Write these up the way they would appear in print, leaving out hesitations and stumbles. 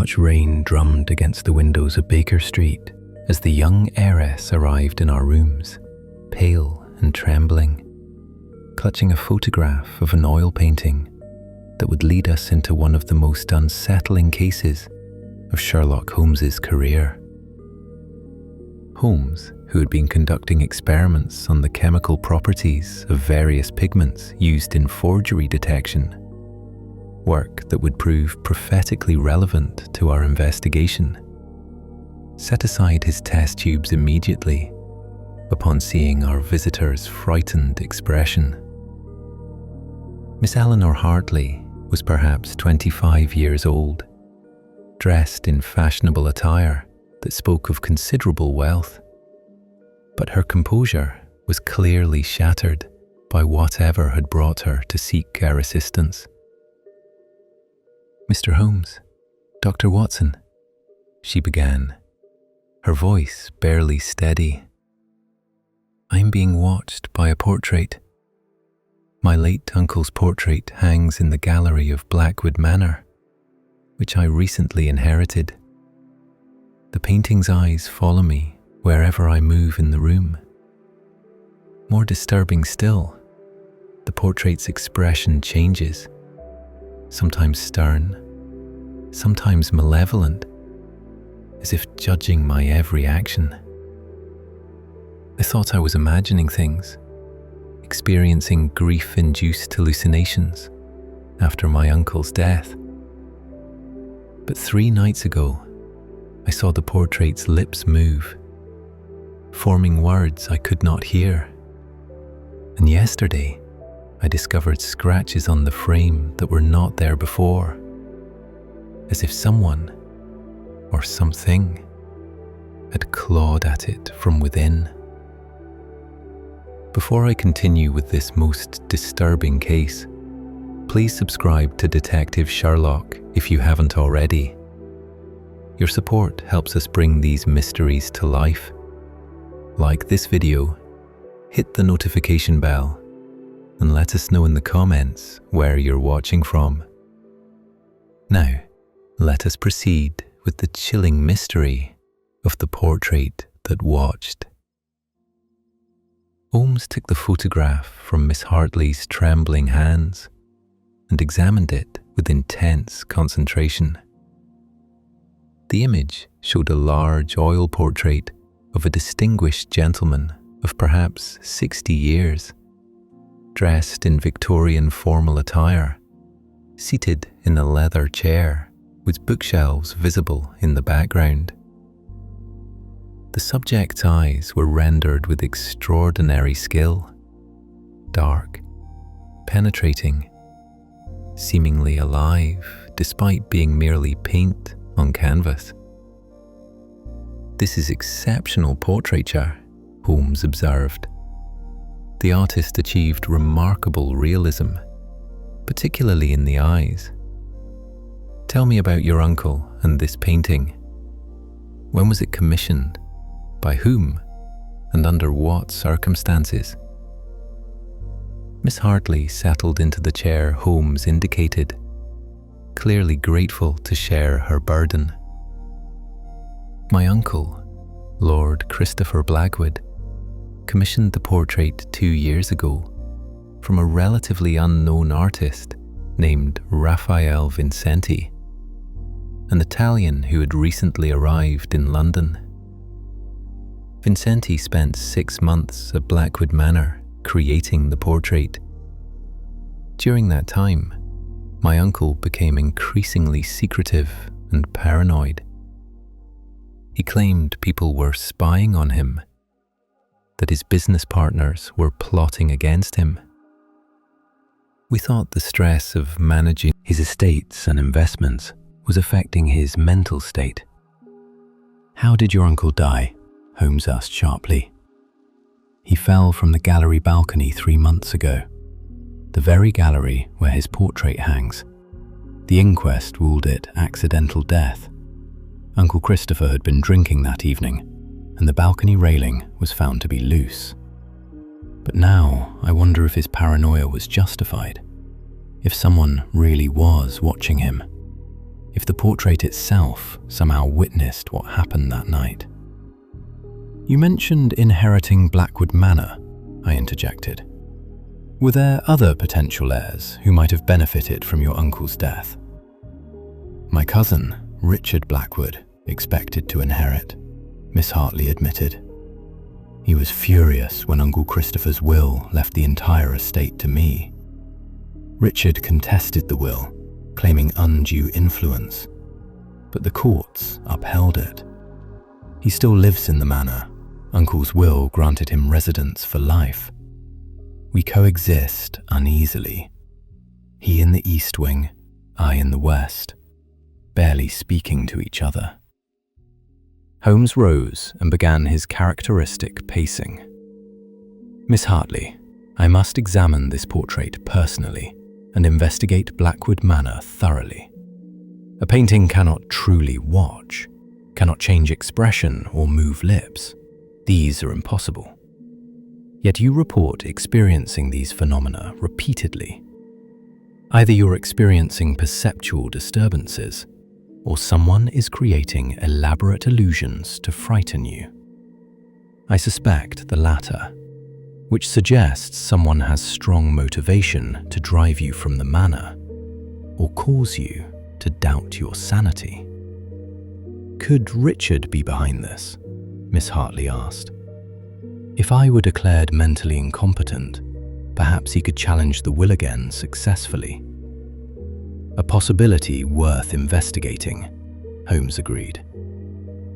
much rain drummed against the windows of Baker Street as the young heiress arrived in our rooms, pale and trembling, clutching a photograph of an oil painting that would lead us into one of the most unsettling cases of Sherlock Holmes's career. Holmes, who had been conducting experiments on the chemical properties of various pigments used in forgery detection, work that would prove prophetically relevant to our investigation, set aside his test tubes immediately upon seeing our visitor's frightened expression. Miss Eleanor Hartley was perhaps 25 years old, dressed in fashionable attire that spoke of considerable wealth, but her composure was clearly shattered by whatever had brought her to seek our assistance. "Mr. Holmes, Dr. Watson," she began, her voice barely steady. "I'm being watched by a portrait. My late uncle's portrait hangs in the gallery of Blackwood Manor, which I recently inherited. The painting's eyes follow me wherever I move in the room. More disturbing still, the portrait's expression changes, sometimes stern, sometimes malevolent, as if judging my every action. I thought I was imagining things, experiencing grief-induced hallucinations after my uncle's death. But 3 nights ago, I saw the portrait's lips move, forming words I could not hear. And yesterday, I discovered scratches on the frame that were not there before, as if someone or something had clawed at it from within. Before I continue with this most disturbing case, please subscribe to Detective Sherlock if you haven't already. Your support helps us bring these mysteries to life. Like this video, hit the notification bell, and let us know in the comments where you're watching from. Now, let us proceed with the chilling mystery of the portrait that watched. Holmes took the photograph from Miss Hartley's trembling hands and examined it with intense concentration. The image showed a large oil portrait of a distinguished gentleman of perhaps 60 years, dressed in Victorian formal attire, seated in a leather chair with bookshelves visible in the background. The subject's eyes were rendered with extraordinary skill, dark, penetrating, seemingly alive despite being merely paint on canvas. "This is exceptional portraiture," Holmes observed. The artist achieved remarkable realism, particularly in the eyes. "Tell me about your uncle and this painting. When was it commissioned? By whom? And under what circumstances?" Miss Hartley settled into the chair Holmes indicated, clearly grateful to share her burden. "My uncle, Lord Christopher Blackwood, commissioned the portrait 2 years ago from a relatively unknown artist named Raphael Vincenti, an Italian who had recently arrived in London. Vincenti spent 6 months at Blackwood Manor creating the portrait. During that time, my uncle became increasingly secretive and paranoid. He claimed people were spying on him, that his business partners were plotting against him. We thought the stress of managing his estates and investments was affecting his mental state." "How did your uncle die?" Holmes asked sharply. "He fell from the gallery balcony 3 months ago, the very gallery where his portrait hangs. The inquest ruled it accidental death. Uncle Christopher had been drinking that evening, and the balcony railing was found to be loose. But now I wonder if his paranoia was justified, if someone really was watching him, if the portrait itself somehow witnessed what happened that night. You mentioned inheriting Blackwood Manor, I interjected. Were there other potential heirs who might have benefited from your uncle's death? My cousin, Richard Blackwood, expected to inherit, Miss Hartley admitted. He was furious when Uncle Christopher's will left the entire estate to me. Richard contested the will, claiming undue influence, but the courts upheld it. He still lives in the manor. Uncle's will granted him residence for life. We coexist uneasily. He in the east wing, I in the west, barely speaking to each other. Holmes rose and began his characteristic pacing. Miss Hartley, I must examine this portrait personally and investigate Blackwood Manor thoroughly. A painting cannot truly watch, cannot change expression or move lips. These are impossible. Yet you report experiencing these phenomena repeatedly. Either you're experiencing perceptual disturbances, or someone is creating elaborate illusions to frighten you. I suspect the latter, which suggests someone has strong motivation to drive you from the manor, or cause you to doubt your sanity. Could Richard be behind this? Miss Hartley asked. If I were declared mentally incompetent, perhaps he could challenge the will again successfully. A possibility worth investigating, Holmes agreed.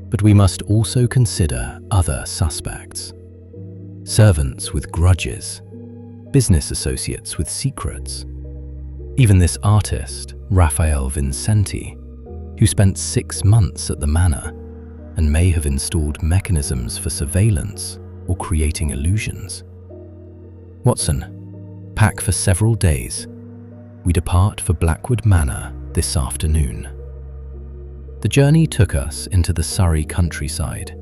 But we must also consider other suspects. Servants with grudges, business associates with secrets. Even this artist, Raphael Vincenti, who spent 6 months at the manor and may have installed mechanisms for surveillance or creating illusions. Watson, pack for several days. We depart for Blackwood Manor this afternoon. The journey took us into the Surrey countryside,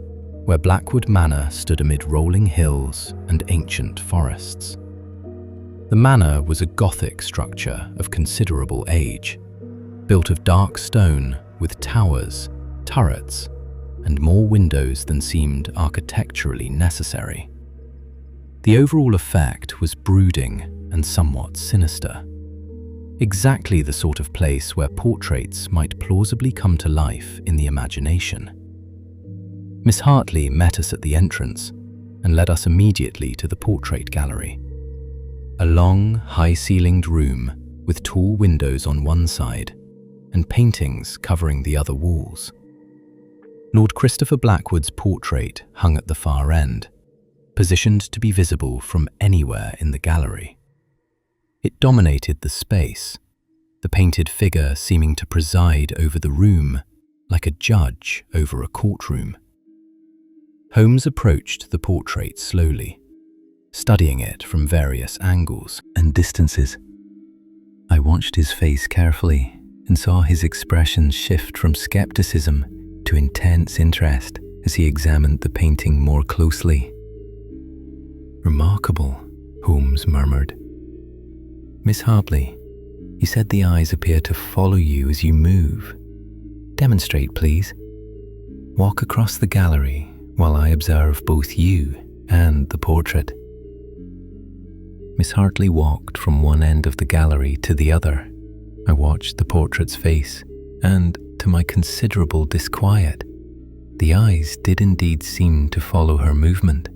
where Blackwood Manor stood amid rolling hills and ancient forests. The manor was a Gothic structure of considerable age, built of dark stone with towers, turrets, and more windows than seemed architecturally necessary. The overall effect was brooding and somewhat sinister. Exactly the sort of place where portraits might plausibly come to life in the imagination. Miss Hartley met us at the entrance and led us immediately to the portrait gallery. A long, high-ceilinged room with tall windows on one side and paintings covering the other walls. Lord Christopher Blackwood's portrait hung at the far end, positioned to be visible from anywhere in the gallery. It dominated the space, the painted figure seeming to preside over the room like a judge over a courtroom. Holmes approached the portrait slowly, studying it from various angles and distances. I watched his face carefully and saw his expression shift from skepticism to intense interest as he examined the painting more closely. Remarkable, Holmes murmured. Miss Hartley, you said the eyes appear to follow you as you move. Demonstrate, please. Walk across the gallery while I observe both you and the portrait. Miss Hartley walked from one end of the gallery to the other. I watched the portrait's face, and to my considerable disquiet, the eyes did indeed seem to follow her movement.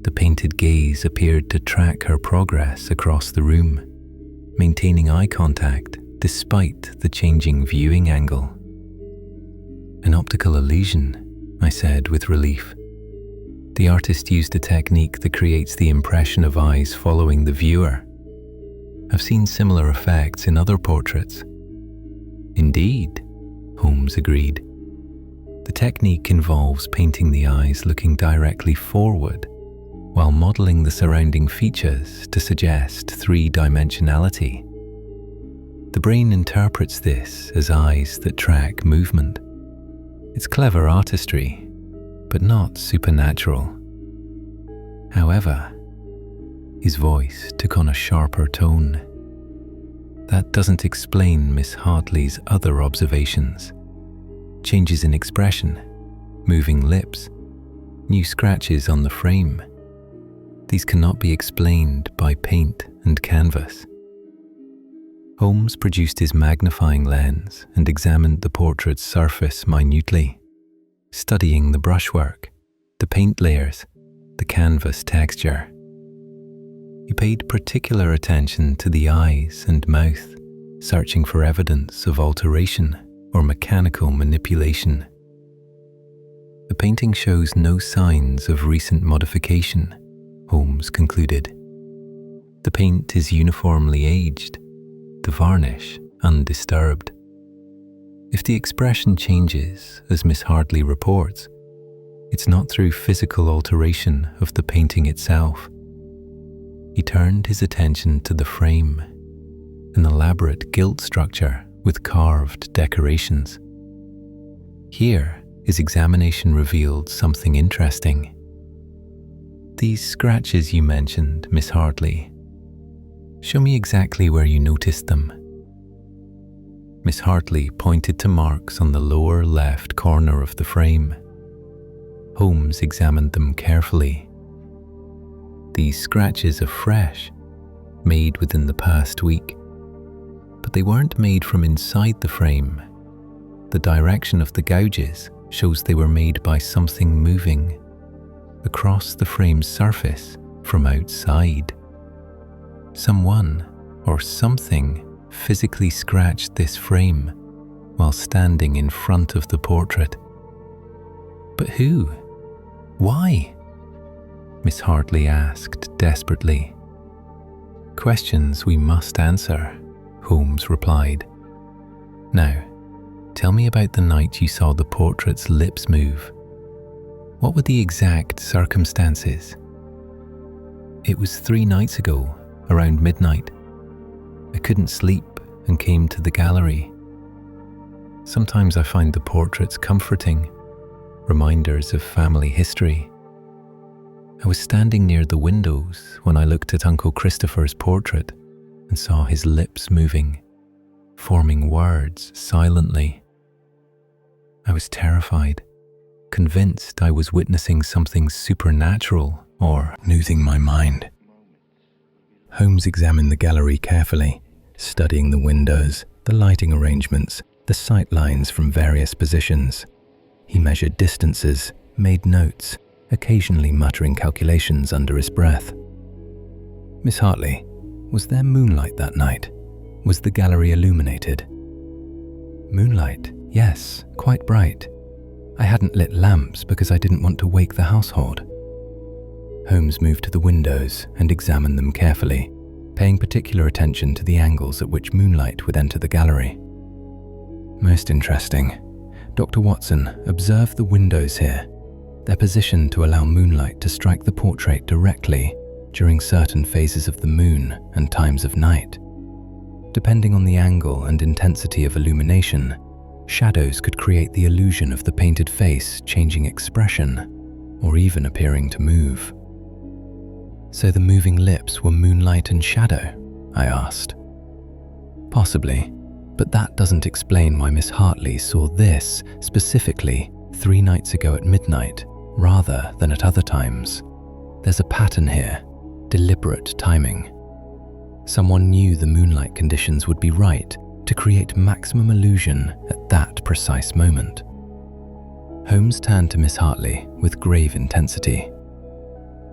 The painted gaze appeared to track her progress across the room, maintaining eye contact despite the changing viewing angle. An optical illusion, I said with relief. The artist used a technique that creates the impression of eyes following the viewer. I've seen similar effects in other portraits. Indeed, Holmes agreed. The technique involves painting the eyes looking directly forward, while modeling the surrounding features to suggest three-dimensionality. The brain interprets this as eyes that track movement. It's clever artistry, but not supernatural. However, his voice took on a sharper tone. that doesn't explain Miss Hartley's other observations. Changes in expression, moving lips, new scratches on the frame. These cannot be explained by paint and canvas. Holmes produced his magnifying lens and examined the portrait's surface minutely, studying the brushwork, the paint layers, the canvas texture. He paid particular attention to the eyes and mouth, searching for evidence of alteration or mechanical manipulation. The painting shows no signs of recent modification, Holmes concluded. The paint is uniformly aged, the varnish undisturbed. If the expression changes, as Miss Hartley reports, it's not through physical alteration of the painting itself. He turned his attention to the frame, an elaborate gilt structure with carved decorations. Here, his examination revealed something interesting. These scratches you mentioned, Miss Hartley, show me exactly where you noticed them. Miss Hartley pointed to marks on the lower left corner of the frame. Holmes examined them carefully. These scratches are fresh, made within the past week, but they weren't made from inside the frame. The direction of the gouges shows they were made by something moving across the frame's surface from outside. Someone or something physically scratched this frame while standing in front of the portrait. But who? Why? Miss Hartley asked desperately. Questions we must answer, Holmes replied. Now, tell me about the night you saw the portrait's lips move. What were the exact circumstances? It was 3 nights ago, around midnight. I couldn't sleep and came to the gallery. Sometimes I find the portraits comforting, reminders of family history. I was standing near the windows when I looked at Uncle Christopher's portrait and saw his lips moving, forming words silently. I was terrified, convinced I was witnessing something supernatural or losing my mind. Holmes examined the gallery carefully, studying the windows, the lighting arrangements, the sight lines from various positions. He measured distances, made notes, occasionally muttering calculations under his breath. Miss Hartley, was there moonlight that night? Was the gallery illuminated? Moonlight, yes, quite bright. I hadn't lit lamps because I didn't want to wake the household. Holmes moved to the windows and examined them carefully, paying particular attention to the angles at which moonlight would enter the gallery. Most interesting. Dr. Watson, observe the windows here. They're positioned to allow moonlight to strike the portrait directly during certain phases of the moon and times of night. Depending on the angle and intensity of illumination, shadows could create the illusion of the painted face changing expression or even appearing to move. So the moving lips were moonlight and shadow? I asked. Possibly, but that doesn't explain why Miss Hartley saw this specifically 3 nights ago at midnight rather than at other times. There's a pattern here, deliberate timing. Someone knew the moonlight conditions would be right to create maximum illusion at that precise moment. Holmes turned to Miss Hartley with grave intensity.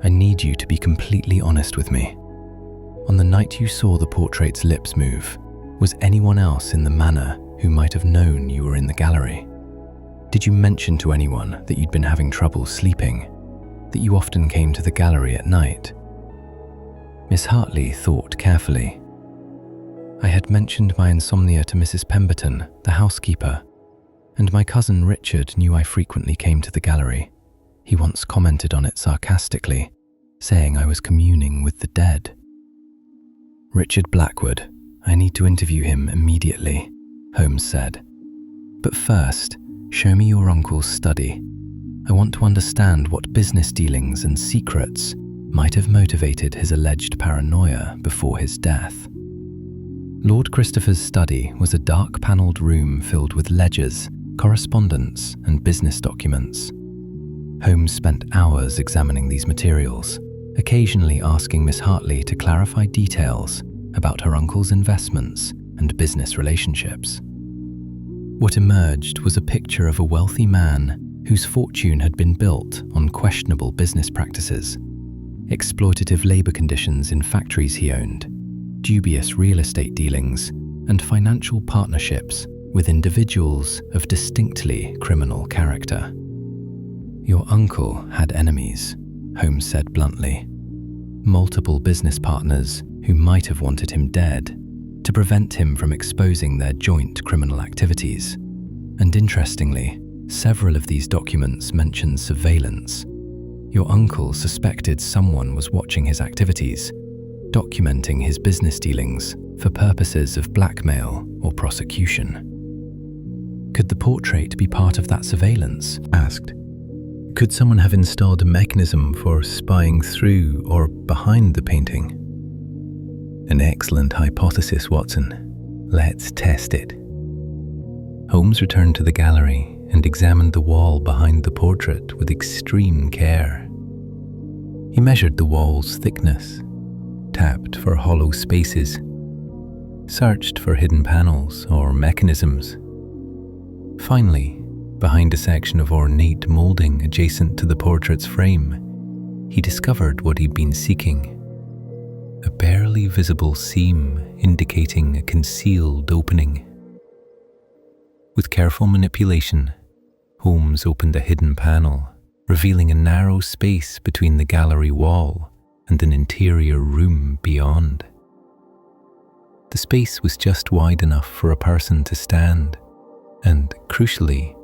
I need you to be completely honest with me. On the night you saw the portrait's lips move, was anyone else in the manor who might have known you were in the gallery? Did you mention to anyone that you'd been having trouble sleeping, that you often came to the gallery at night? Miss Hartley thought carefully. I had mentioned my insomnia to Mrs. Pemberton, the housekeeper, and my cousin Richard knew I frequently came to the gallery. He once commented on it sarcastically, saying I was communing with the dead. Richard Blackwood, I need to interview him immediately, Holmes said. But first, show me your uncle's study. I want to understand what business dealings and secrets might have motivated his alleged paranoia before his death. Lord Christopher's study was a dark-panelled room filled with ledgers, correspondence, and business documents. Holmes spent hours examining these materials, occasionally asking Miss Hartley to clarify details about her uncle's investments and business relationships. What emerged was a picture of a wealthy man whose fortune had been built on questionable business practices, exploitative labor conditions in factories he owned, dubious real estate dealings, and financial partnerships with individuals of distinctly criminal character. "Your uncle had enemies," Holmes said bluntly. "Multiple business partners who might have wanted him dead to prevent him from exposing their joint criminal activities. And interestingly, several of these documents mention surveillance. Your uncle suspected someone was watching his activities, documenting his business dealings for purposes of blackmail or prosecution." "Could the portrait be part of that surveillance?" asked. "Could someone have installed a mechanism for spying through or behind the painting?" "An excellent hypothesis, Watson. Let's test it." Holmes returned to the gallery and examined the wall behind the portrait with extreme care. He measured the wall's thickness, tapped for hollow spaces, searched for hidden panels or mechanisms. Finally, behind a section of ornate moulding adjacent to the portrait's frame, he discovered what he'd been seeking: a barely visible seam indicating a concealed opening. With careful manipulation, Holmes opened a hidden panel, revealing a narrow space between the gallery wall and an interior room beyond. The space was just wide enough for a person to stand, and, crucially,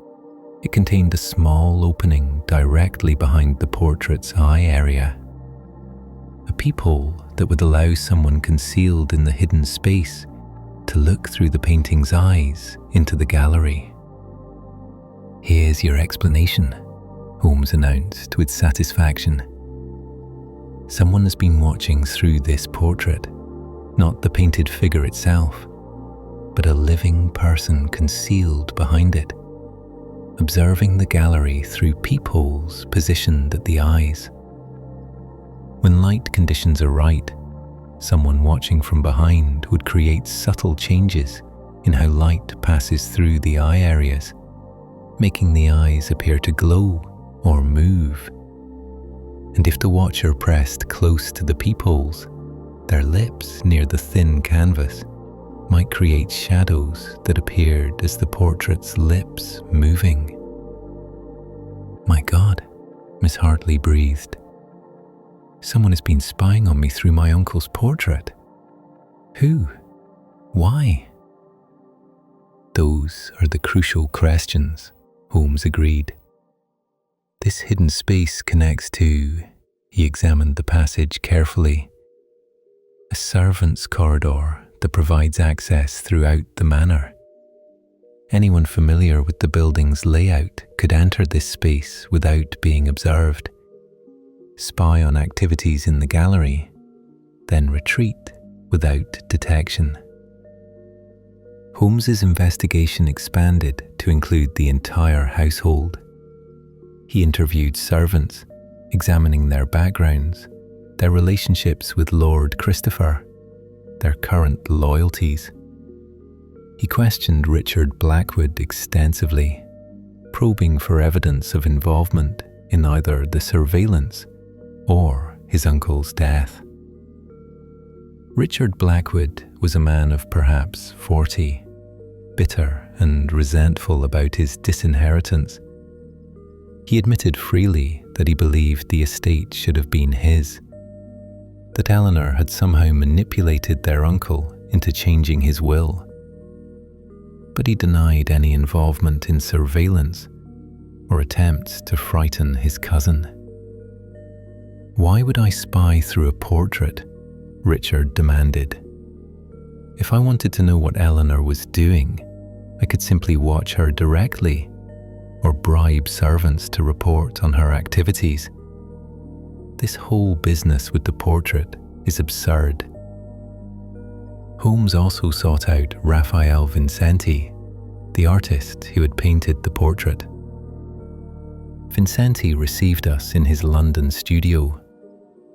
it contained a small opening directly behind the portrait's eye area. A peephole that would allow someone concealed in the hidden space to look through the painting's eyes into the gallery. "Here's your explanation," Holmes announced with satisfaction. "Someone has been watching through this portrait, not the painted figure itself, but a living person concealed behind it, observing the gallery through peepholes positioned at the eyes. When light conditions are right, someone watching from behind would create subtle changes in how light passes through the eye areas, making the eyes appear to glow or move. And if the watcher pressed close to the peepholes, their lips near the thin canvas might create shadows that appeared as the portrait's lips moving." "My God," Miss Hartley breathed. "Someone has been spying on me through my uncle's portrait. Who? Why?" "Those are the crucial questions," Holmes agreed. "This hidden space connects to," he examined the passage carefully, "a servants' corridor that provides access throughout the manor. Anyone familiar with the building's layout could enter this space without being observed, spy on activities in the gallery, then retreat without detection." Holmes's investigation expanded to include the entire household. He interviewed servants, examining their backgrounds, their relationships with Lord Christopher, their current loyalties. He questioned Richard Blackwood extensively, probing for evidence of involvement in either the surveillance or his uncle's death. Richard Blackwood was a man of perhaps 40, bitter and resentful about his disinheritance. He admitted freely that he believed the estate should have been his, that Eleanor had somehow manipulated their uncle into changing his will. But he denied any involvement in surveillance or attempts to frighten his cousin. "Why would I spy through a portrait?" Richard demanded. "If I wanted to know what Eleanor was doing, I could simply watch her directly or bribe servants to report on her activities. This whole business with the portrait is absurd." Holmes also sought out Raphael Vincenti, the artist who had painted the portrait. Vincenti received us in his London studio,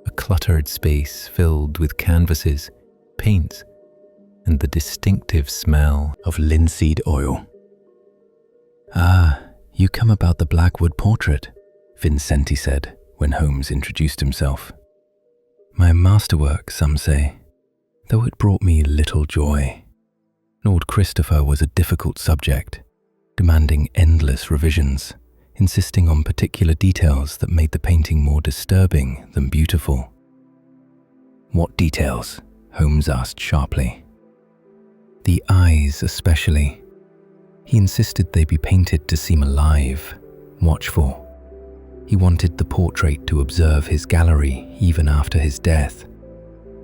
a cluttered space filled with canvases, paints, and the distinctive smell of linseed oil. "Ah, you come about the Blackwood portrait," Vincenti said when Holmes introduced himself. "My masterwork, some say, though it brought me little joy. Lord Christopher was a difficult subject, demanding endless revisions, insisting on particular details that made the painting more disturbing than beautiful." "What details?" Holmes asked sharply. "The eyes especially. He insisted they be painted to seem alive, watchful. He wanted the portrait to observe his gallery even after his death,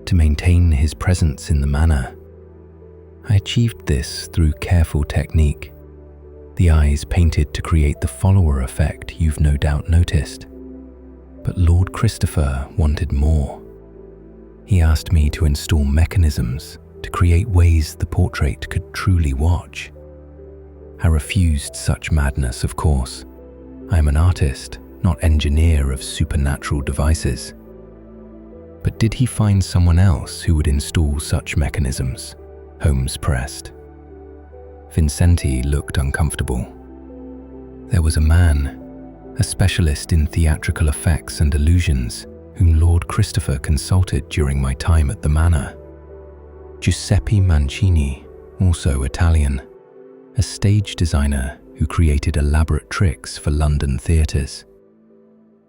to maintain his presence in the manor. I achieved this through careful technique. The eyes painted to create the follower effect you've no doubt noticed. But Lord Christopher wanted more. He asked me to install mechanisms to create ways the portrait could truly watch. I refused such madness, of course. I am an artist, not engineer of supernatural devices. But did he find someone else who would install such mechanisms?" Holmes pressed. Vincenti looked uncomfortable. "There was a man, a specialist in theatrical effects and illusions, whom Lord Christopher consulted during my time at the manor. Giuseppe Mancini, also Italian, a stage designer who created elaborate tricks for London theatres.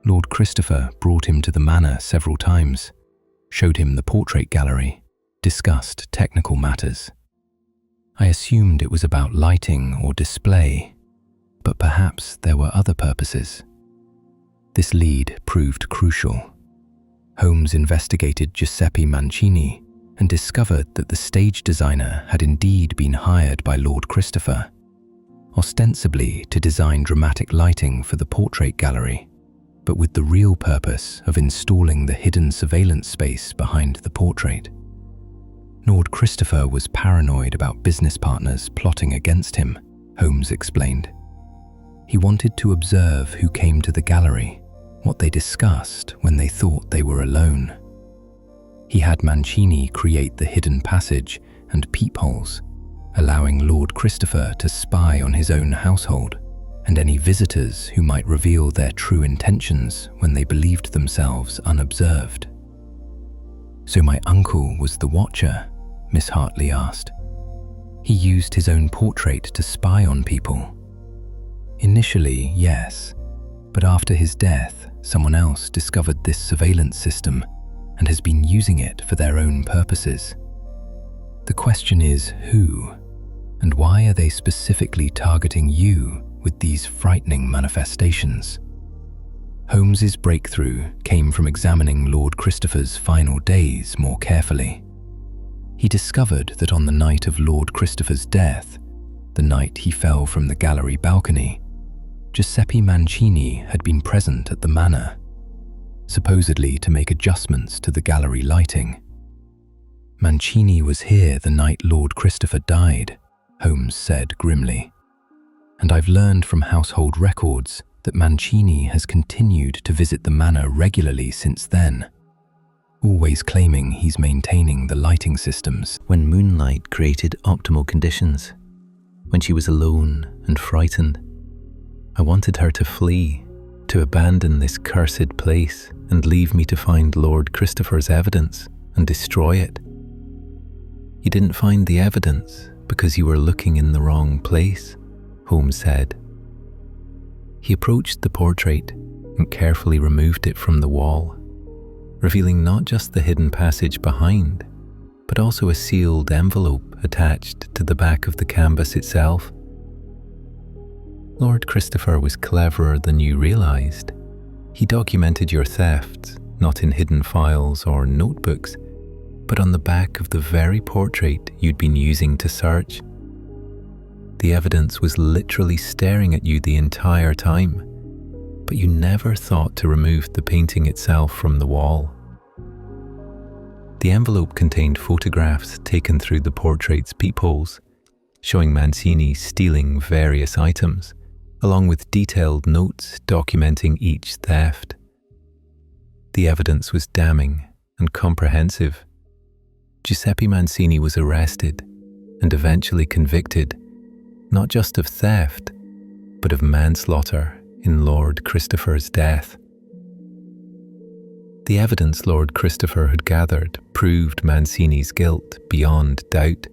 Lord Christopher brought him to the manor several times, showed him the portrait gallery, discussed technical matters. I assumed it was about lighting or display, but perhaps there were other purposes." This lead proved crucial. Holmes investigated Giuseppe Mancini and discovered that the stage designer had indeed been hired by Lord Christopher, ostensibly to design dramatic lighting for the portrait gallery, but with the real purpose of installing the hidden surveillance space behind the portrait. Lord Christopher was paranoid about business partners plotting against him, Holmes explained. He wanted to observe who came to the gallery, what they discussed when they thought they were alone. He had Mancini create the hidden passage and peepholes, allowing Lord Christopher to spy on his own household and any visitors who might reveal their true intentions when they believed themselves unobserved. "So my uncle was the watcher?" Miss Hartley asked. "He used his own portrait to spy on people?" "Initially, yes, but after his death, someone else discovered this surveillance system and has been using it for their own purposes. The question is who, and why are they specifically targeting you with these frightening manifestations?" Holmes's breakthrough came from examining Lord Christopher's final days more carefully. He discovered that on the night of Lord Christopher's death, the night he fell from the gallery balcony, Giuseppe Mancini had been present at the manor, supposedly to make adjustments to the gallery lighting. "Mancini was here the night Lord Christopher died," Holmes said grimly. "And I've learned from household records that Mancini has continued to visit the manor regularly since then, always claiming he's maintaining the lighting systems when moonlight created optimal conditions. When she was alone and frightened, I wanted her to flee, to abandon this cursed place and leave me to find Lord Christopher's evidence and destroy it. You didn't find the evidence because you were looking in the wrong place," Holmes said. He approached the portrait and carefully removed it from the wall, revealing not just the hidden passage behind, but also a sealed envelope attached to the back of the canvas itself. Lord Christopher was cleverer than you realized. He documented your thefts, not in hidden files or notebooks, but on the back of the very portrait you'd been using to search. The evidence was literally staring at you the entire time, but you never thought to remove the painting itself from the wall. The envelope contained photographs taken through the portrait's peepholes, showing Mancini stealing various items, along with detailed notes documenting each theft. The evidence was damning and comprehensive. Giuseppe Mancini was arrested and eventually convicted, not just of theft, but of manslaughter in Lord Christopher's death. The evidence Lord Christopher had gathered proved Mancini's guilt beyond doubt,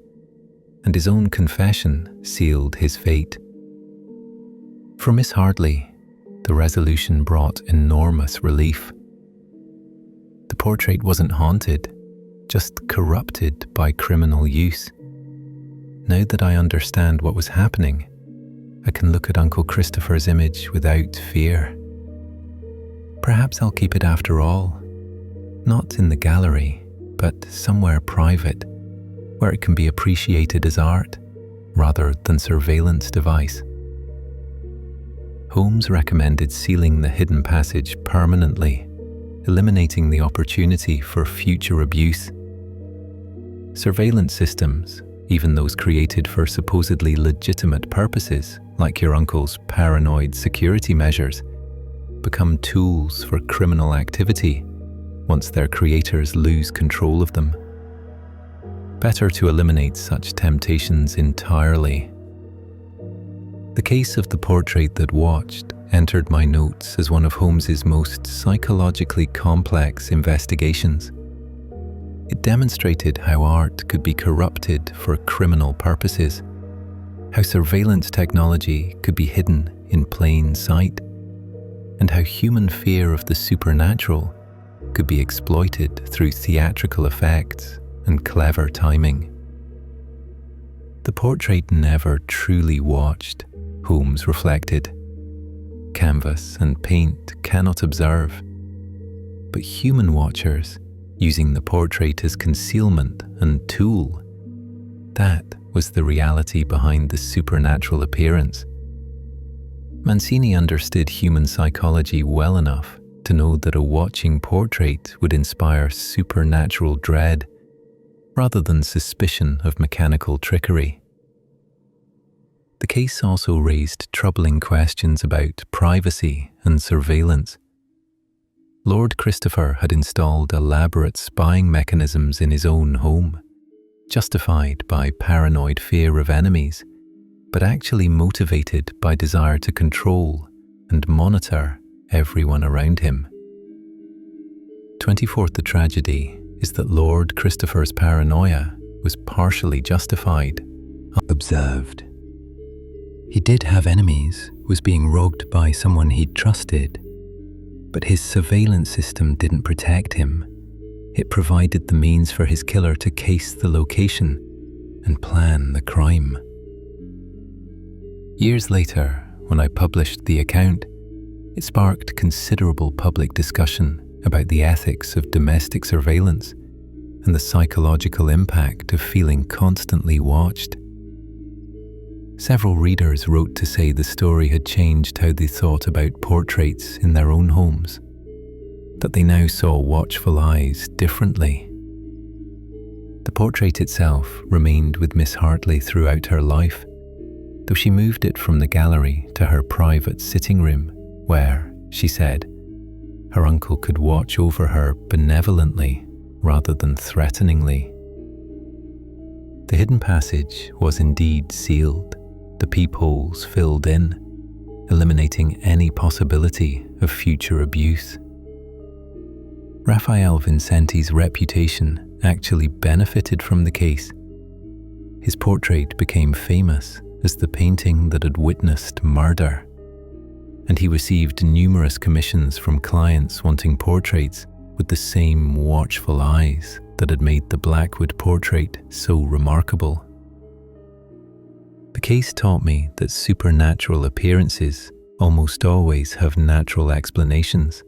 and his own confession sealed his fate. For Miss Hartley, the resolution brought enormous relief. The portrait wasn't haunted, just corrupted by criminal use. Now that I understand what was happening, I can look at Uncle Christopher's image without fear. Perhaps I'll keep it after all, not in the gallery, but somewhere private, where it can be appreciated as art rather than surveillance device. Holmes recommended sealing the hidden passage permanently, eliminating the opportunity for future abuse. Surveillance systems, even those created for supposedly legitimate purposes, like your uncle's paranoid security measures, become tools for criminal activity once their creators lose control of them. Better to eliminate such temptations entirely. The case of the portrait that watched entered my notes as one of Holmes's most psychologically complex investigations. It demonstrated how art could be corrupted for criminal purposes, how surveillance technology could be hidden in plain sight, and how human fear of the supernatural could be exploited through theatrical effects and clever timing. The portrait never truly watched, Holmes reflected. Canvas and paint cannot observe, but human watchers, using the portrait as concealment and tool, that was the reality behind the supernatural appearance. Mancini understood human psychology well enough to know that a watching portrait would inspire supernatural dread rather than suspicion of mechanical trickery. The case also raised troubling questions about privacy and surveillance. Lord Christopher had installed elaborate spying mechanisms in his own home, justified by paranoid fear of enemies, but actually motivated by desire to control and monitor everyone around him. 24th, the tragedy is that Lord Christopher's paranoia was partially justified. Observed. He did have enemies, was being rogged by someone he'd trusted, but his surveillance system didn't protect him. It provided the means for his killer to case the location and plan the crime. Years later, when I published the account, it sparked considerable public discussion about the ethics of domestic surveillance and the psychological impact of feeling constantly watched. Several readers wrote to say the story had changed how they thought about portraits in their own homes, that they now saw watchful eyes differently. The portrait itself remained with Miss Hartley throughout her life, though she moved it from the gallery to her private sitting room, where, she said, her uncle could watch over her benevolently rather than threateningly. The hidden passage was indeed sealed, the peepholes filled in, eliminating any possibility of future abuse. Raphael Vincenti's reputation actually benefited from the case. His portrait became famous as the painting that had witnessed murder, and he received numerous commissions from clients wanting portraits with the same watchful eyes that had made the Blackwood portrait so remarkable. The case taught me that supernatural appearances almost always have natural explanations,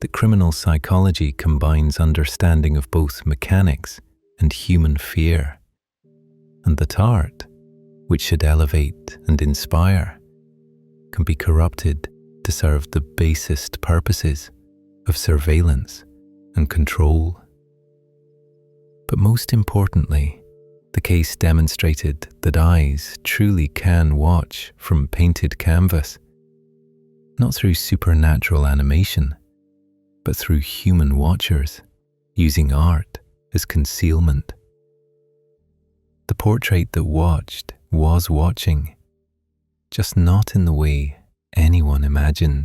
that criminal psychology combines understanding of both mechanics and human fear, and that art, which should elevate and inspire, can be corrupted to serve the basest purposes of surveillance and control. But most importantly, the case demonstrated that eyes truly can watch from painted canvas, not through supernatural animation, but through human watchers using art as concealment. The portrait that watched was watching, just not in the way anyone imagined.